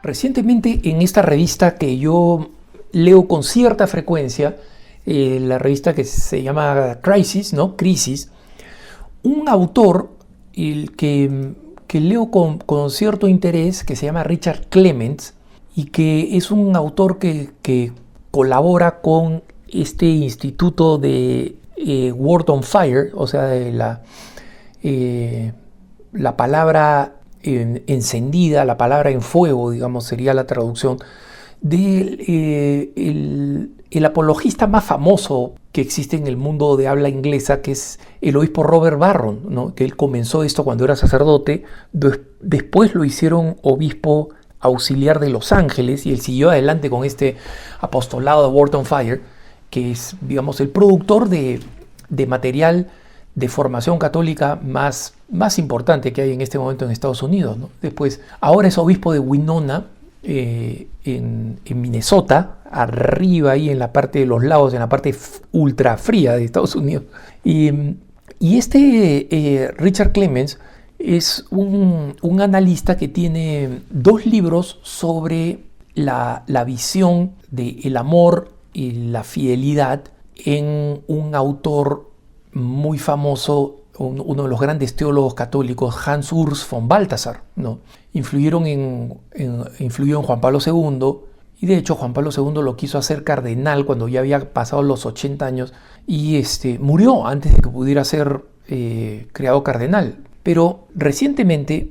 Recientemente en esta revista que yo leo con cierta frecuencia, la revista que se llama Crisis, ¿no? Crisis, un autor que leo con cierto interés, que se llama Richard Clements, y que es un autor que colabora con este instituto de Word on Fire, o sea, de la palabra encendida, la palabra en fuego, digamos, sería la traducción, del el apologista más famoso que existe en el mundo de habla inglesa, que es el obispo Robert Barron, ¿no? Que él comenzó esto cuando era sacerdote, después lo hicieron obispo auxiliar de Los Ángeles y él siguió adelante con este apostolado de Word on Fire, que es, digamos, el productor de material de formación católica más importante que hay en este momento en Estados Unidos, ¿no? Después, ahora es obispo de Winona, en Minnesota, arriba ahí en la parte de los lagos, en la parte ultra fría de Estados Unidos. Y este Richard Clements es un analista que tiene 2 libros sobre la visión del amor y la fidelidad en un autor muy famoso, uno de los grandes teólogos católicos, Hans Urs von Balthasar, ¿no? Influyó en Juan Pablo II, y de hecho Juan Pablo II lo quiso hacer cardenal cuando ya había pasado los 80 años, y murió antes de que pudiera ser creado cardenal. Pero recientemente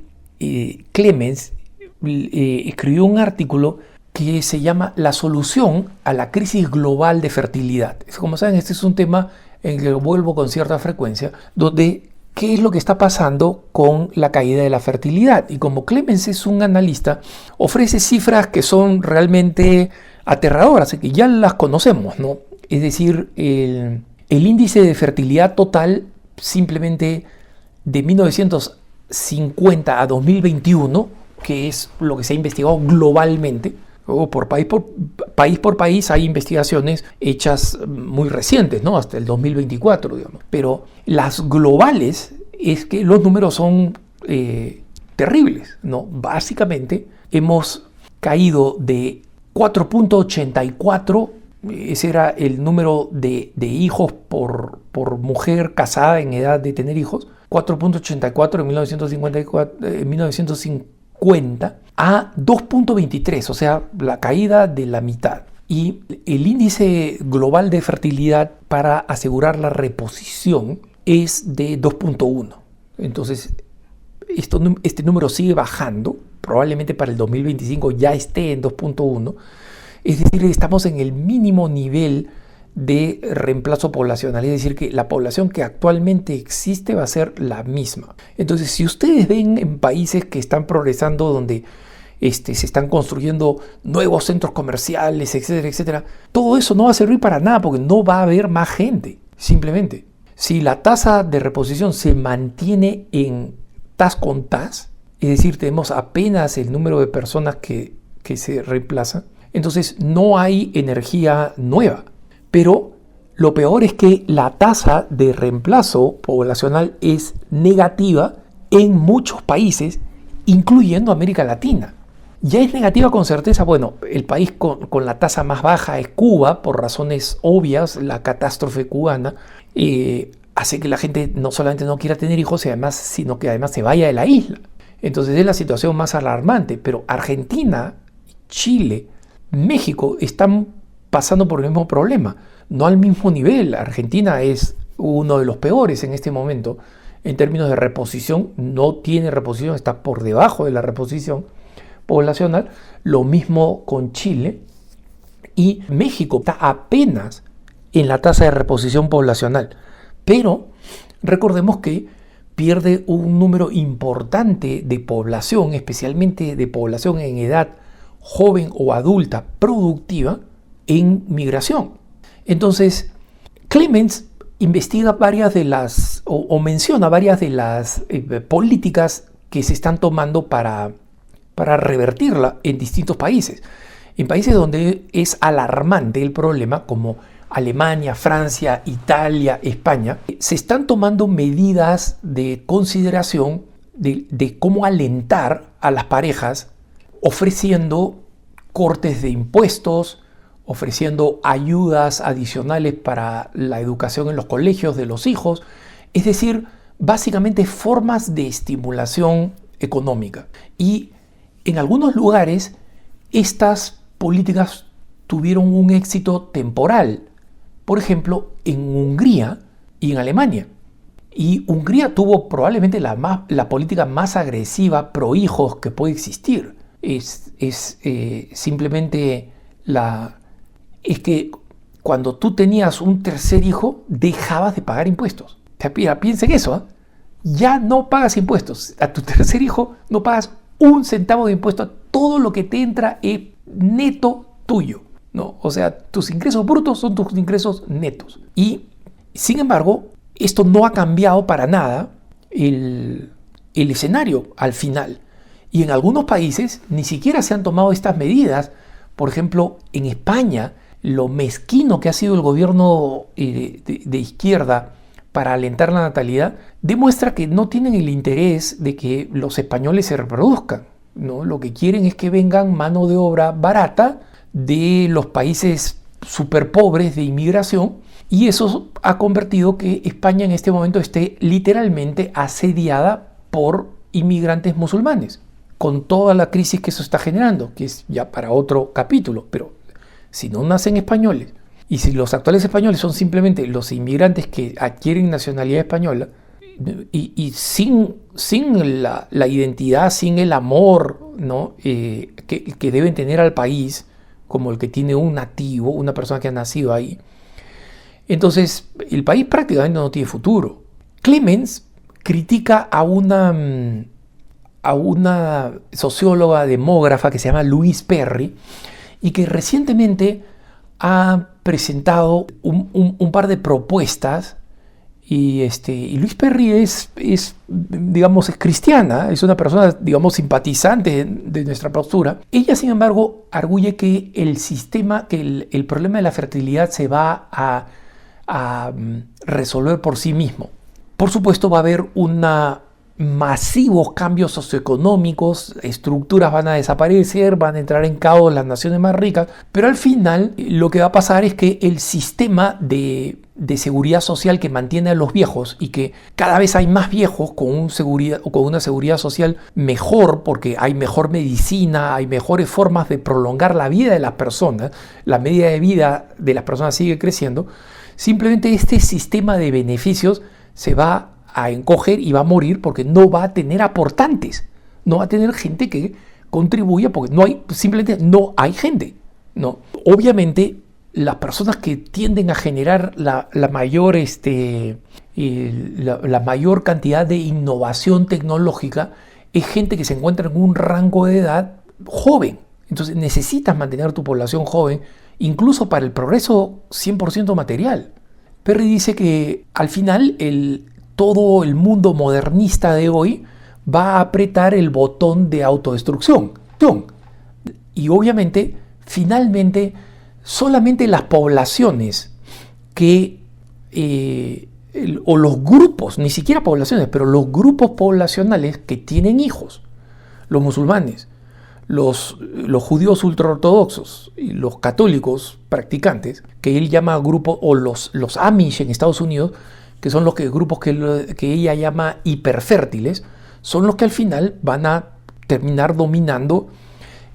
Clements escribió un artículo que se llama La solución a la crisis global de fertilidad. Como saben, este es un tema en el que vuelvo con cierta frecuencia, donde qué es lo que está pasando con la caída de la fertilidad. Y como Clements es un analista, ofrece cifras que son realmente aterradoras, que ya las conocemos, ¿no? Es decir, el índice de fertilidad total simplemente de 1950 a 2021, que es lo que se ha investigado globalmente, o país por país hay investigaciones hechas muy recientes, ¿no? Hasta el 2024, digamos. Pero las globales es que los números son terribles, ¿no? Básicamente hemos caído de 4.84, ese era el número de hijos por mujer casada en edad de tener hijos, 4.84 en 1950 a 2.23, o sea, la caída de la mitad. Y el índice global de fertilidad para asegurar la reposición es de 2.1. Entonces, este número sigue bajando, probablemente para el 2025 ya esté en 2.1. Es decir, estamos en el mínimo nivel de reemplazo poblacional, es decir, que la población que actualmente existe va a ser la misma. Entonces, si ustedes ven en países que están progresando, donde se están construyendo nuevos centros comerciales, etcétera, etcétera, todo eso no va a servir para nada porque no va a haber más gente, simplemente. Si la tasa de reposición se mantiene en tas con tas, es decir, tenemos apenas el número de personas que se reemplazan, entonces no hay energía nueva. Pero lo peor es que la tasa de reemplazo poblacional es negativa en muchos países, incluyendo América Latina. Ya es negativa con certeza. Bueno, el país con la tasa más baja es Cuba, por razones obvias. La catástrofe cubana hace que la gente no solamente no quiera tener hijos, sino que además se vaya de la isla. Entonces es la situación más alarmante. Pero Argentina, Chile, México están pasando por el mismo problema, no al mismo nivel. Argentina es uno de los peores en este momento en términos de reposición, no tiene reposición, está por debajo de la reposición poblacional. Lo mismo con Chile, y México está apenas en la tasa de reposición poblacional, pero recordemos que pierde un número importante de población, especialmente de población en edad joven o adulta productiva, en migración. Entonces, Clements investiga varias de las, o menciona varias de las políticas que se están tomando para revertirla en distintos países. En países donde es alarmante el problema, como Alemania, Francia, Italia, España, se están tomando medidas de consideración de cómo alentar a las parejas ofreciendo cortes de impuestos, ofreciendo ayudas adicionales para la educación en los colegios de los hijos, es decir, básicamente formas de estimulación económica. Y en algunos lugares estas políticas tuvieron un éxito temporal, por ejemplo, en Hungría y en Alemania. Y Hungría tuvo probablemente la política más agresiva pro hijos que puede existir. Simplemente es que cuando tú tenías un tercer hijo, dejabas de pagar impuestos. Piensa en eso, ¿eh? Ya no pagas impuestos. A tu tercer hijo no pagas un centavo de impuesto. Todo lo que te entra es neto tuyo, ¿no? O sea, tus ingresos brutos son tus ingresos netos. Y, sin embargo, esto no ha cambiado para nada el escenario al final. Y en algunos países ni siquiera se han tomado estas medidas. Por ejemplo, en España, lo mezquino que ha sido el gobierno de izquierda para alentar la natalidad demuestra que no tienen el interés de que los españoles se reproduzcan, ¿no? Lo que quieren es que vengan mano de obra barata de los países súper pobres de inmigración, y eso ha convertido que España en este momento esté literalmente asediada por inmigrantes musulmanes, con toda la crisis que eso está generando, que es ya para otro capítulo. Pero si no nacen españoles, y si los actuales españoles son simplemente los inmigrantes que adquieren nacionalidad española, y sin la identidad, sin el amor, ¿no? que deben tener al país, como el que tiene un nativo, una persona que ha nacido ahí, entonces el país prácticamente no tiene futuro. Clemens critica a una socióloga demógrafa que se llama Louise Perry, y que recientemente ha presentado un par de propuestas. Y Louise Perry es cristiana, es una persona, digamos, simpatizante de nuestra postura. Ella, sin embargo, arguye que el problema de la fertilidad se va a resolver por sí mismo. Por supuesto, va a haber masivos cambios socioeconómicos, estructuras van a desaparecer, van a entrar en caos las naciones más ricas, pero al final lo que va a pasar es que el sistema de seguridad social que mantiene a los viejos, y que cada vez hay más viejos con una seguridad social mejor, porque hay mejor medicina, hay mejores formas de prolongar la vida de las personas, la media de vida de las personas sigue creciendo, simplemente este sistema de beneficios se va a encoger y va a morir, porque no va a tener aportantes, no va a tener gente que contribuya, porque simplemente no hay gente, ¿no? Obviamente las personas que tienden a generar la mayor cantidad de innovación tecnológica es gente que se encuentra en un rango de edad joven. Entonces necesitas mantener tu población joven, incluso para el progreso 100% material. Perry dice que al final todo el mundo modernista de hoy va a apretar el botón de autodestrucción. Y obviamente, finalmente, solamente las poblaciones o los grupos, ni siquiera poblaciones, pero los grupos poblacionales que tienen hijos, los musulmanes, los judíos ultraortodoxos y los católicos practicantes, que él llama grupos, o los Amish en Estados Unidos, que son los grupos que ella llama hiperfértiles, son los que al final van a terminar dominando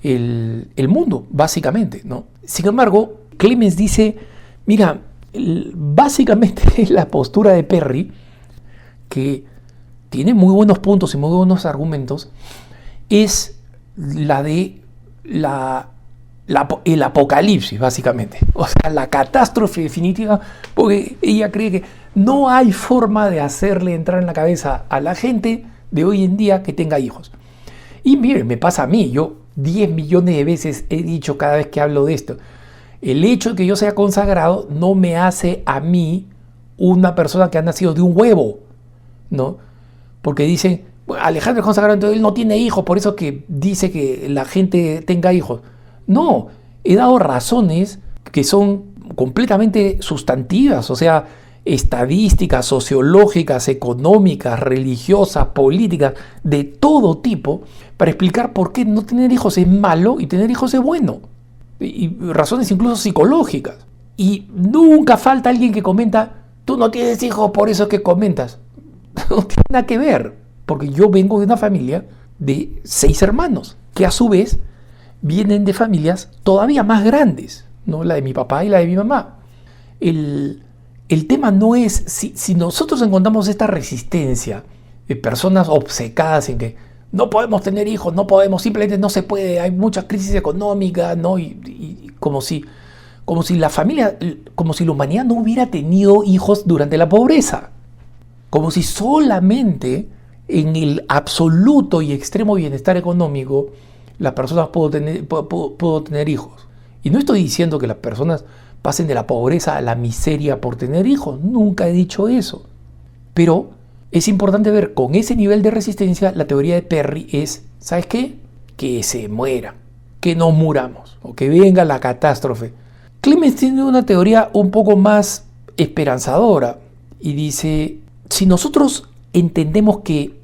el mundo, básicamente, ¿no? Sin embargo, Clemens dice, mira, básicamente la postura de Perry, que tiene muy buenos puntos y muy buenos argumentos, es la de el apocalipsis, básicamente. O sea, la catástrofe definitiva, porque ella cree que no hay forma de hacerle entrar en la cabeza a la gente de hoy en día que tenga hijos. Y miren, me pasa a mí, yo 10 millones de veces he dicho cada vez que hablo de esto, el hecho de que yo sea consagrado no me hace a mí una persona que ha nacido de un huevo, ¿no? Porque dicen, bueno, Alejandro es consagrado, entonces él no tiene hijos, por eso que dice que la gente tenga hijos. No, he dado razones que son completamente sustantivas, o sea, estadísticas, sociológicas, económicas, religiosas, políticas, de todo tipo, para explicar por qué no tener hijos es malo y tener hijos es bueno. Y razones incluso psicológicas. Y nunca falta alguien que comenta, tú no tienes hijos, por eso es que comentas. No tiene nada que ver, porque yo vengo de una familia de 6 hermanos, que a su vez vienen de familias todavía más grandes, ¿no? La de mi papá y la de mi mamá. El tema no es, si nosotros encontramos esta resistencia de personas obcecadas en que no podemos tener hijos, no podemos, simplemente no se puede, hay mucha crisis económica, ¿no? Y como si la familia, como si la humanidad no hubiera tenido hijos durante la pobreza. Como si solamente en el absoluto y extremo bienestar económico las personas puedo tener hijos. Y no estoy diciendo que las personas pasen de la pobreza a la miseria por tener hijos. Nunca he dicho eso. Pero es importante ver, con ese nivel de resistencia, la teoría de Perry es, ¿sabes qué? Que se muera, que nos muramos, o que venga la catástrofe. Clemens tiene una teoría un poco más esperanzadora y dice, si nosotros entendemos que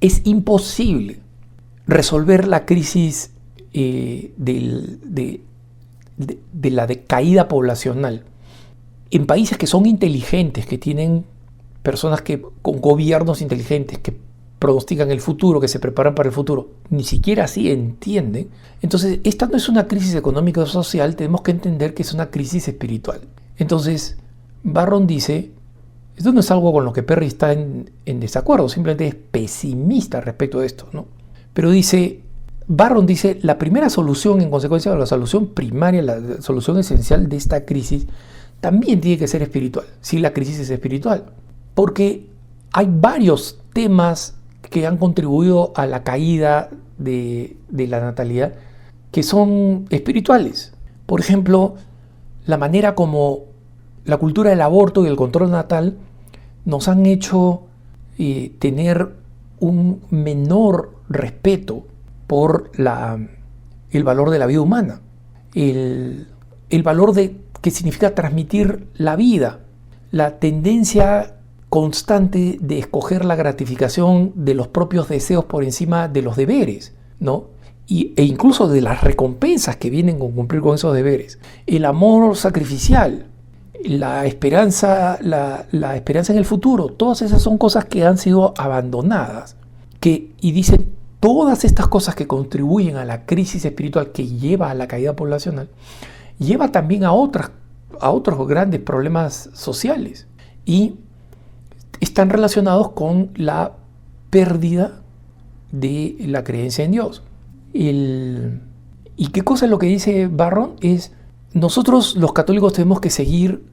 es imposible resolver la crisis de la decaída poblacional en países que son inteligentes, que tienen personas con gobiernos inteligentes, que pronostican el futuro, que se preparan para el futuro, ni siquiera así entienden. Entonces, esta no es una crisis económica o social, tenemos que entender que es una crisis espiritual. Entonces, Barron dice, esto no es algo con lo que Perry está en desacuerdo, simplemente es pesimista respecto a esto, ¿no? Pero Barron dice, la primera solución, en consecuencia de la solución primaria, la solución esencial de esta crisis, también tiene que ser espiritual, si la crisis es espiritual. Porque hay varios temas que han contribuido a la caída de la natalidad que son espirituales. Por ejemplo, la manera como la cultura del aborto y el control natal nos han hecho tener un menor respeto por el valor de la vida humana, el valor que significa transmitir la vida, la tendencia constante de escoger la gratificación de los propios deseos por encima de los deberes, ¿no? E incluso de las recompensas que vienen con cumplir con esos deberes. El amor sacrificial, la esperanza en el futuro, todas esas son cosas que han sido abandonadas. Y dicen, todas estas cosas que contribuyen a la crisis espiritual que lleva a la caída poblacional, lleva también a otros grandes problemas sociales. Y están relacionados con la pérdida de la creencia en Dios. ¿Y qué cosa es lo que dice Barron? Es, nosotros los católicos tenemos que seguir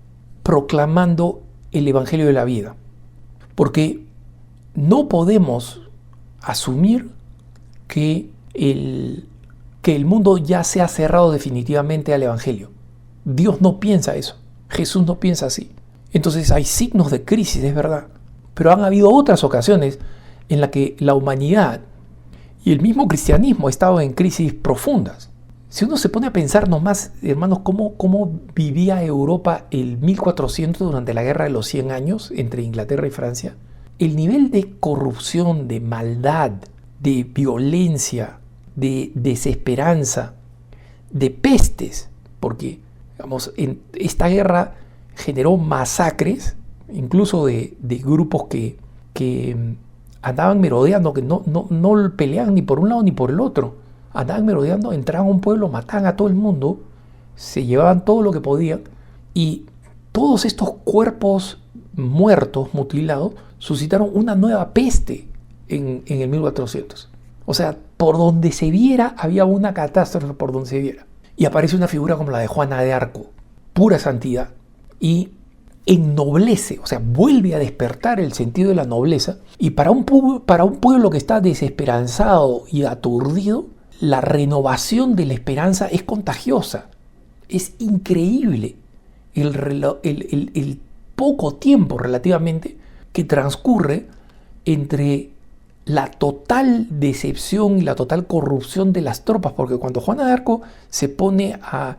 proclamando el Evangelio de la vida, porque no podemos asumir que el mundo ya se ha cerrado definitivamente al Evangelio. Dios no piensa eso, Jesús no piensa así. Entonces hay signos de crisis, es verdad, pero han habido otras ocasiones en las que la humanidad y el mismo cristianismo ha estado en crisis profundas. Si uno se pone a pensar nomás, hermanos, cómo vivía Europa el 1400 durante la Guerra de los 100 años entre Inglaterra y Francia, el nivel de corrupción, de maldad, de violencia, de desesperanza, de pestes, porque digamos, en esta guerra generó masacres, incluso de grupos que andaban merodeando, que no peleaban ni por un lado ni por el otro. Andaban merodeando, entraban a un pueblo, mataban a todo el mundo, se llevaban todo lo que podían, y todos estos cuerpos muertos, mutilados, suscitaron una nueva peste en el 1400. O sea, por donde se viera, había una catástrofe por donde se viera. Y aparece una figura como la de Juana de Arco, pura santidad, y ennoblece, o sea, vuelve a despertar el sentido de la nobleza. Y para un pueblo que está desesperanzado y aturdido, la renovación de la esperanza es contagiosa. Es increíble el poco tiempo relativamente que transcurre entre la total decepción y la total corrupción de las tropas, porque cuando Juana de Arco se pone a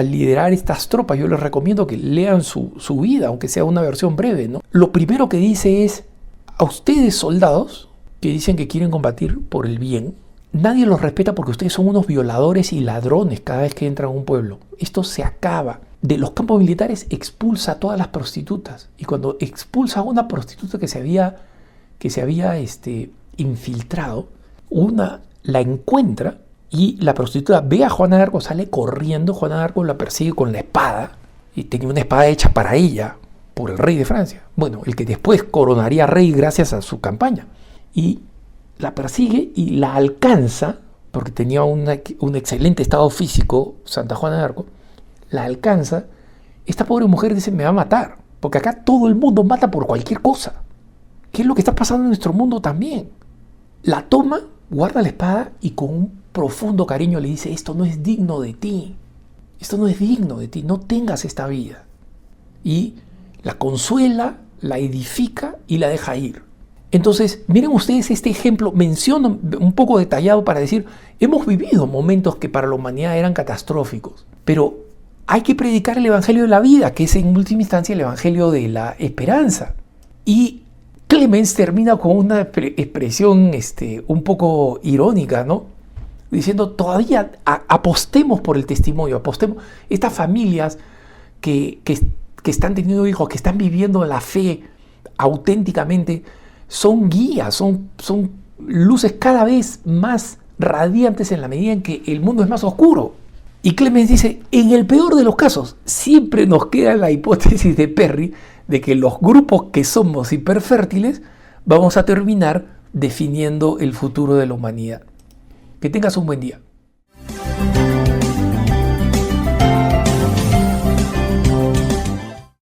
liderar estas tropas, yo les recomiendo que lean su vida, aunque sea una versión breve, ¿no? Lo primero que dice es, a ustedes soldados que dicen que quieren combatir por el bien, nadie los respeta porque ustedes son unos violadores y ladrones cada vez que entran a un pueblo. Esto se acaba. De los campos militares expulsa a todas las prostitutas. Y cuando expulsa a una prostituta que se había infiltrado, una la encuentra y la prostituta ve a Juana de Arco, sale corriendo, Juana de Arco la persigue con la espada, y tenía una espada hecha para ella por el rey de Francia. Bueno, el que después coronaría rey gracias a su campaña. Y la persigue y la alcanza, porque tenía un excelente estado físico, Santa Juana de Arco, la alcanza. Esta pobre mujer dice, me va a matar, porque acá todo el mundo mata por cualquier cosa. ¿Qué es lo que está pasando en nuestro mundo también? La toma, guarda la espada y con un profundo cariño le dice, esto no es digno de ti, esto no es digno de ti, no tengas esta vida. Y la consuela, la edifica y la deja ir. Entonces, miren ustedes este ejemplo, menciono un poco detallado para decir, hemos vivido momentos que para la humanidad eran catastróficos, pero hay que predicar el evangelio de la vida, que es en última instancia el evangelio de la esperanza. Y Clemens termina con una expresión un poco irónica, ¿no? Diciendo, todavía apostemos por el testimonio, apostemos. Estas familias que están teniendo hijos, que están viviendo la fe auténticamente, son guías, son luces cada vez más radiantes en la medida en que el mundo es más oscuro. Y Clemens dice, en el peor de los casos, siempre nos queda la hipótesis de Perry de que los grupos que somos hiperfértiles vamos a terminar definiendo el futuro de la humanidad. Que tengas un buen día.